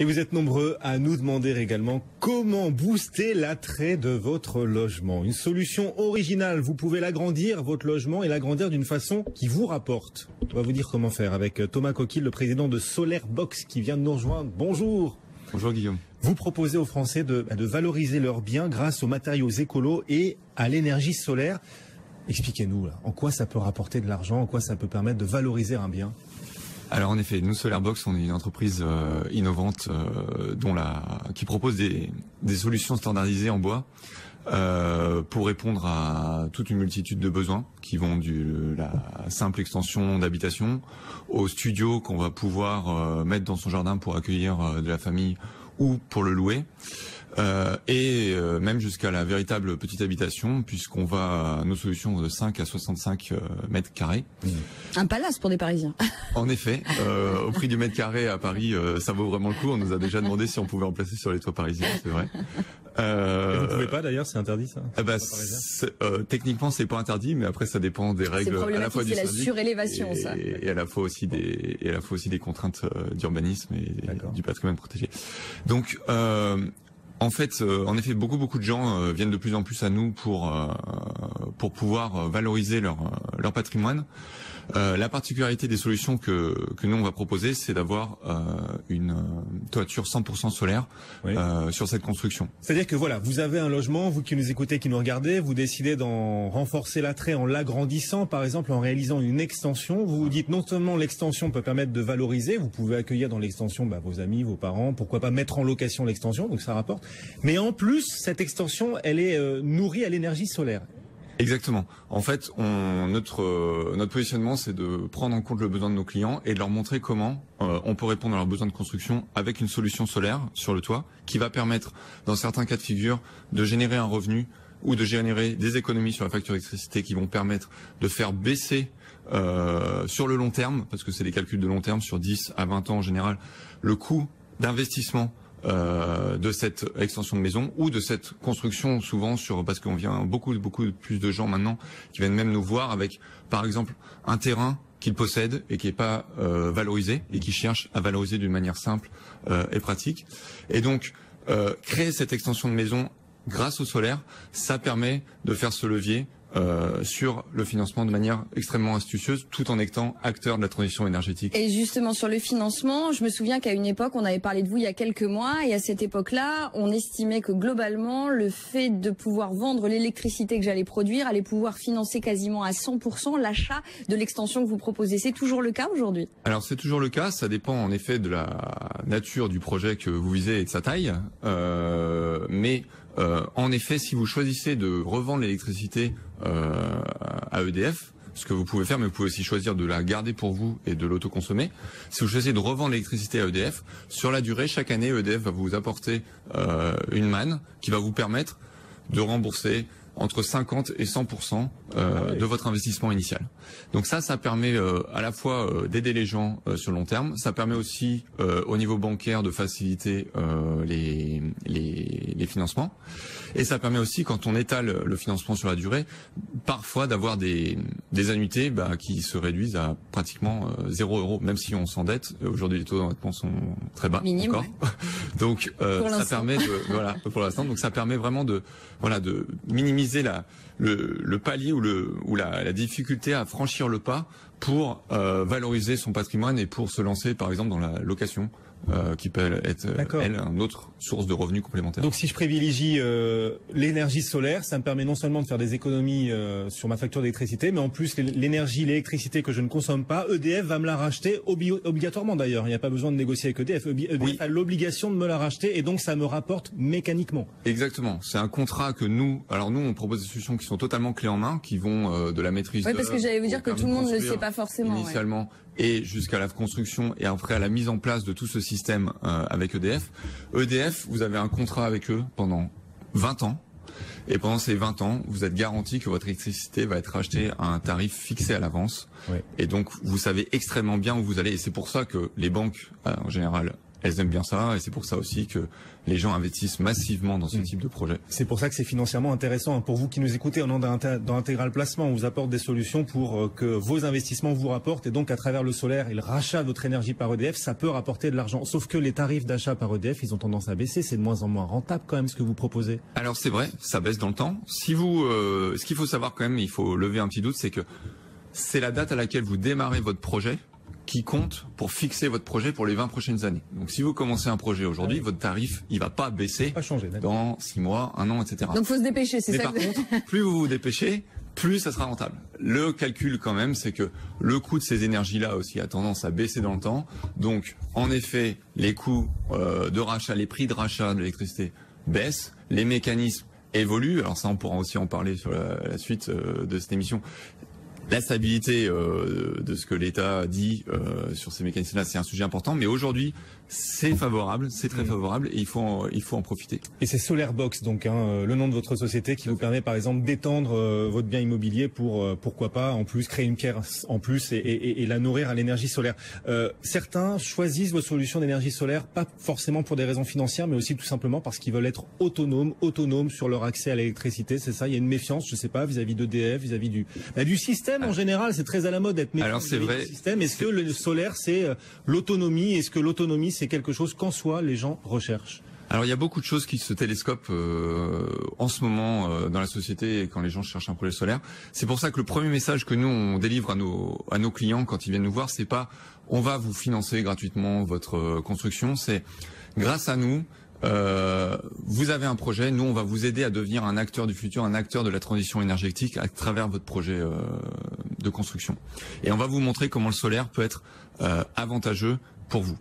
Et vous êtes nombreux à nous demander également comment booster l'attrait de votre logement. Une solution originale, vous pouvez l'agrandir, votre logement, et l'agrandir d'une façon qui vous rapporte. On va vous dire comment faire avec Thomas Coquille, le président de Solar Box, qui vient de nous rejoindre. Bonjour. Bonjour Guillaume. Vous proposez aux Français de valoriser leurs biens grâce aux matériaux écolos et à l'énergie solaire. Expliquez-nous, là, en quoi ça peut rapporter de l'argent, en quoi ça peut permettre de valoriser un bien? Alors en effet, nous Solarbox, on est une entreprise innovante qui propose des solutions standardisées en bois pour répondre à toute une multitude de besoins qui vont de la simple extension d'habitation au studio qu'on va pouvoir mettre dans son jardin pour accueillir de la famille ou pour le louer. Même jusqu'à la véritable petite habitation, puisqu'on va nos solutions de 5 à 65 mètres carrés. Un palace pour des Parisiens. En effet, au prix du mètre carré à Paris, ça vaut vraiment le coup. On nous a déjà demandé si on pouvait en placer sur les toits parisiens, c'est vrai. Vous ne pouvez pas d'ailleurs, c'est interdit ça. Techniquement, c'est pas interdit, mais après ça dépend des règles à la fois du syndic, c'est la surélévation, ça. Et à la fois aussi des contraintes d'urbanisme et du patrimoine protégé. Donc en fait, beaucoup de gens viennent de plus en plus à nous pour pouvoir valoriser leur patrimoine. La particularité des solutions que nous on va proposer, c'est d'avoir une toiture 100% solaire sur cette construction. C'est-à-dire que voilà, vous avez un logement, vous qui nous écoutez, qui nous regardez, vous décidez d'en renforcer l'attrait en l'agrandissant, par exemple en réalisant une extension. Vous vous dites non seulement l'extension peut permettre de valoriser, vous pouvez accueillir dans l'extension vos amis, vos parents, pourquoi pas mettre en location l'extension, donc ça rapporte. Mais en plus, cette extension, elle est nourrie à l'énergie solaire. Exactement. En fait, notre positionnement, c'est de prendre en compte le besoin de nos clients et de leur montrer comment on peut répondre à leurs besoins de construction avec une solution solaire sur le toit qui va permettre, dans certains cas de figure, de générer un revenu ou de générer des économies sur la facture d'électricité qui vont permettre de faire baisser sur le long terme, parce que c'est des calculs de long terme, sur 10 à 20 ans en général, le coût d'investissement de cette extension de maison ou de cette construction, souvent parce qu'on vient beaucoup plus de gens maintenant qui viennent même nous voir avec par exemple un terrain qu'ils possèdent et qui n'est pas valorisé et qui cherchent à valoriser d'une manière simple et pratique. Et donc créer cette extension de maison grâce au solaire, ça permet de faire ce levier sur le financement de manière extrêmement astucieuse, tout en étant acteur de la transition énergétique. Et justement sur le financement, je me souviens qu'à une époque, on avait parlé de vous il y a quelques mois, et à cette époque-là, on estimait que globalement, le fait de pouvoir vendre l'électricité que j'allais produire allait pouvoir financer quasiment à 100% l'achat de l'extension que vous proposez. C'est toujours le cas aujourd'hui? Alors c'est toujours le cas, ça dépend en effet de la nature du projet que vous visez et de sa taille, en effet, si vous choisissez de revendre l'électricité à EDF, ce que vous pouvez faire, mais vous pouvez aussi choisir de la garder pour vous et de l'autoconsommer. Si vous choisissez de revendre l'électricité à EDF, sur la durée, chaque année, EDF va vous apporter une manne qui va vous permettre de rembourser entre 50 et 100% de votre investissement initial. Donc ça permet à la fois d'aider les gens sur le long terme, ça permet aussi au niveau bancaire de faciliter les financements, et ça permet aussi, quand on étale le financement sur la durée, parfois d'avoir des annuités qui se réduisent à pratiquement 0 €, même si on s'endette. Aujourd'hui, les taux d'endettement sont très bas. Minime, encore. Ouais. Donc ça permet pour l'instant, donc ça permet vraiment de minimiser le palier ou la difficulté à franchir le pas pour valoriser son patrimoine et pour se lancer par exemple dans la location qui peut être une autre source de revenus complémentaires. Donc si je privilégie l'énergie solaire, ça me permet non seulement de faire des économies sur ma facture d'électricité, mais en plus l'électricité que je ne consomme pas, EDF va me la racheter obligatoirement d'ailleurs. Il n'y a pas besoin de négocier avec EDF. EDF a l'obligation de me la racheter et donc ça me rapporte mécaniquement. Exactement. C'est un contrat que nous on propose des solutions qui sont totalement clés en main, qui vont de la maîtrise. Oui, parce que j'allais vous dire que tout le monde ne le sait pas forcément. Initialement. Et jusqu'à la construction et après à la mise en place de tout ce système avec EDF. EDF, vous avez un contrat avec eux pendant 20 ans. Et pendant ces 20 ans, vous êtes garanti que votre électricité va être achetée à un tarif fixé à l'avance. Oui. Et donc, vous savez extrêmement bien où vous allez. Et c'est pour ça que les banques, en général, elles aiment bien ça, et c'est pour ça aussi que les gens investissent massivement dans ce type de projet. C'est pour ça que c'est financièrement intéressant. Pour vous qui nous écoutez, on est dans Intégral Placement, on vous apporte des solutions pour que vos investissements vous rapportent, et donc à travers le solaire et le rachat de votre énergie par EDF, ça peut rapporter de l'argent. Sauf que les tarifs d'achat par EDF, ils ont tendance à baisser, c'est de moins en moins rentable quand même ce que vous proposez. Alors c'est vrai, ça baisse dans le temps. Si vous, ce qu'il faut savoir quand même, il faut lever un petit doute, c'est que c'est la date à laquelle vous démarrez votre projet qui compte pour fixer votre projet pour les 20 prochaines années. Donc si vous commencez un projet aujourd'hui, votre tarif, il va pas baisser dans 6 mois, 1 an, etc. Donc faut se dépêcher, c'est ça. Par contre, plus vous vous dépêchez, plus ça sera rentable. Le calcul quand même, c'est que le coût de ces énergies-là aussi a tendance à baisser dans le temps. Donc en effet, les coûts de rachat, les prix de rachat de l'électricité baissent, les mécanismes évoluent. Alors ça, on pourra aussi en parler sur la suite de cette émission. La stabilité de ce que l'État dit sur ces mécanismes-là, c'est un sujet important. Mais aujourd'hui, c'est favorable, c'est très favorable, et il faut en profiter. Et c'est SolarBox, donc le nom de votre société, qui vous permet par exemple d'étendre votre bien immobilier pour pourquoi pas en plus créer une pierre en plus et la nourrir à l'énergie solaire. Certains choisissent vos solutions d'énergie solaire pas forcément pour des raisons financières, mais aussi tout simplement parce qu'ils veulent être autonomes sur leur accès à l'électricité. C'est ça. Il y a une méfiance, je sais pas, vis-à-vis d'EDF, vis-à-vis du système. En général, c'est très à la mode d'être méfiant vis-à-vis du système. Est-ce que le solaire, c'est l'autonomie? Est-ce que l'autonomie, c'est quelque chose qu'en soi, les gens recherchent? Alors il y a beaucoup de choses qui se télescopent en ce moment dans la société quand les gens cherchent un projet solaire. C'est pour ça que le premier message que nous on délivre à nos clients quand ils viennent nous voir, c'est pas on va vous financer gratuitement votre construction, c'est grâce à nous. Vous avez un projet, nous on va vous aider à devenir un acteur du futur, un acteur de la transition énergétique à travers votre projet de construction. Et on va vous montrer comment le solaire peut être avantageux pour vous.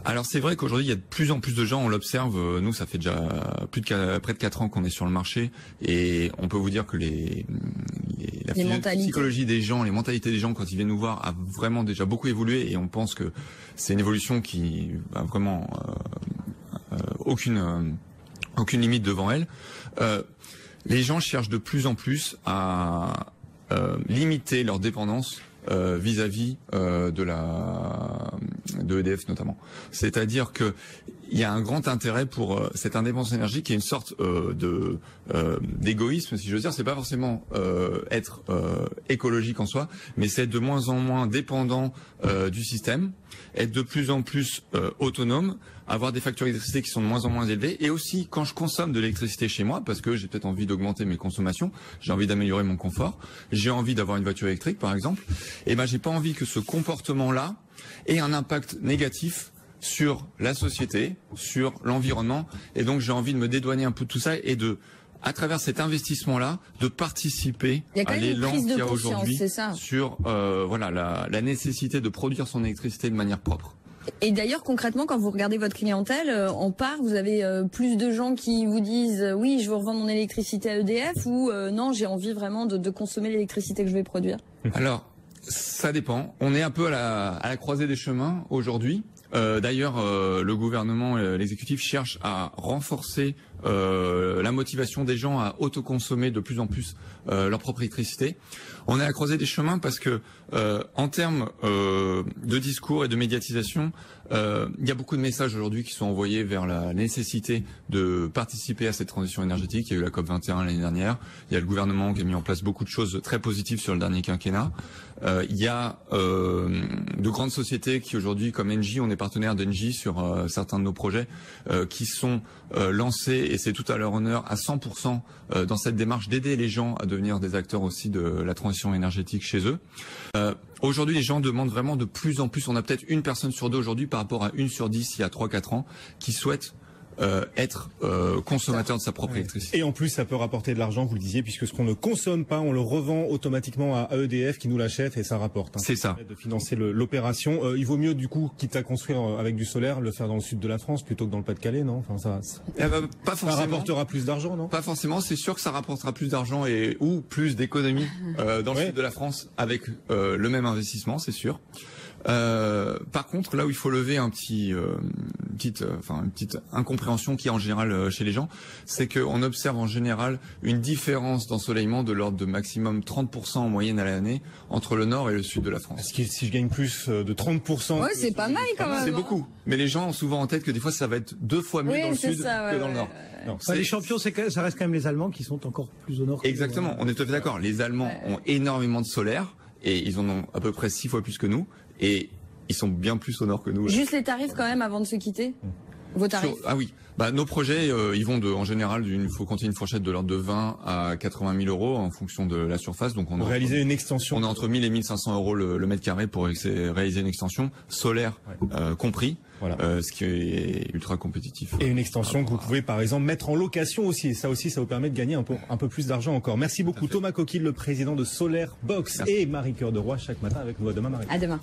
Alors c'est vrai qu'aujourd'hui il y a de plus en plus de gens, on l'observe, nous ça fait déjà près de 4 ans qu'on est sur le marché, et on peut vous dire que la psychologie des gens, les mentalités des gens quand ils viennent nous voir a vraiment déjà beaucoup évolué, et on pense que c'est une évolution qui a vraiment aucune limite devant elle. Les gens cherchent de plus en plus à limiter leur dépendance vis-à-vis de EDF notamment. C'est-à-dire que il y a un grand intérêt pour cette indépendance énergétique qui est une sorte d'égoïsme, si j'ose dire. C'est pas forcément être écologique en soi, mais c'est être de moins en moins dépendant du système, être de plus en plus autonome, avoir des factures d'électricité qui sont de moins en moins élevées, et aussi quand je consomme de l'électricité chez moi, parce que j'ai peut-être envie d'augmenter mes consommations, j'ai envie d'améliorer mon confort, j'ai envie d'avoir une voiture électrique par exemple, et ben j'ai pas envie que ce comportement-là ait un impact négatif sur la société, sur l'environnement, et donc j'ai envie de me dédouaner un peu de tout ça et de, à travers cet investissement-là, de participer à l'élan qu'il y a aujourd'hui sur voilà la nécessité de produire son électricité de manière propre. Et d'ailleurs, concrètement, quand vous regardez votre clientèle, en part, vous avez plus de gens qui vous disent oui, je veux revendre mon électricité à EDF, ou non, j'ai envie vraiment de consommer l'électricité que je vais produire. Alors, ça dépend. On est un peu à la croisée des chemins aujourd'hui. D'ailleurs, le gouvernement, l'exécutif cherche à renforcer la motivation des gens à autoconsommer de plus en plus leur propre électricité. On est à la croisée des chemins parce que, en termes de discours et de médiatisation, il y a beaucoup de messages aujourd'hui qui sont envoyés vers la nécessité de participer à cette transition énergétique. Il y a eu la COP21 l'année dernière. Il y a le gouvernement qui a mis en place beaucoup de choses très positives sur le dernier quinquennat. Il y a de grandes sociétés qui aujourd'hui, comme Engie, on est partenaire d'Engie sur certains de nos projets, qui sont lancés, et c'est tout à leur honneur, à 100% dans cette démarche d'aider les gens à devenir des acteurs aussi de la transition énergétique chez eux. Aujourd'hui, les gens demandent vraiment de plus en plus, on a peut-être 1 personne sur 2 aujourd'hui par rapport à 1 sur 10 il y a 3-4 ans, qui souhaitent être consommateur de sa propre électricité. Et en plus, ça peut rapporter de l'argent, vous le disiez, puisque ce qu'on ne consomme pas, on le revend automatiquement à EDF qui nous l'achète, et ça rapporte. C'est ça. De financer l'opération. Il vaut mieux, du coup, quitte à construire avec du solaire, le faire dans le sud de la France plutôt que dans le Pas-de-Calais, non? Enfin, pas forcément. Ça rapportera plus d'argent, non? Pas forcément. C'est sûr que ça rapportera plus d'argent ou plus d'économies dans le sud de la France avec le même investissement, c'est sûr. Par contre, là où il faut lever une petite incompréhension qui est en général chez les gens, c'est qu'on observe en général une différence d'ensoleillement de l'ordre de maximum 30% en moyenne à l'année entre le nord et le sud de la France. Est-ce que si je gagne plus de 30%... Ouais, c'est pas mal quand même. C'est beaucoup. Mais les gens ont souvent en tête que des fois ça va être 2 fois mieux dans le sud que dans le nord. Non, les champions, ça reste quand même les Allemands qui sont encore plus au nord. Exactement, on est tout à fait d'accord. Les Allemands ont énormément de solaire et ils en ont à peu près 6 fois plus que nous et ils sont bien plus au nord que nous. Juste les tarifs quand même avant de se quitter. Vos tarifs. Ah oui, nos projets, ils vont en général, il faut compter une fourchette de l'ordre de 20 à 80 000 euros en fonction de la surface. Donc pour réaliser une extension. On est entre 1000 et 1500 euros le mètre carré pour réaliser une extension solaire compris. Voilà. Ce qui est ultra compétitif. Et une extension que vous pouvez par exemple mettre en location aussi. Et ça aussi, ça vous permet de gagner un peu plus d'argent encore. Merci beaucoup Thomas Coquille, le président de Solar Box, et Marie-Cœur de Roy chaque matin avec nous. À demain Marie. À demain.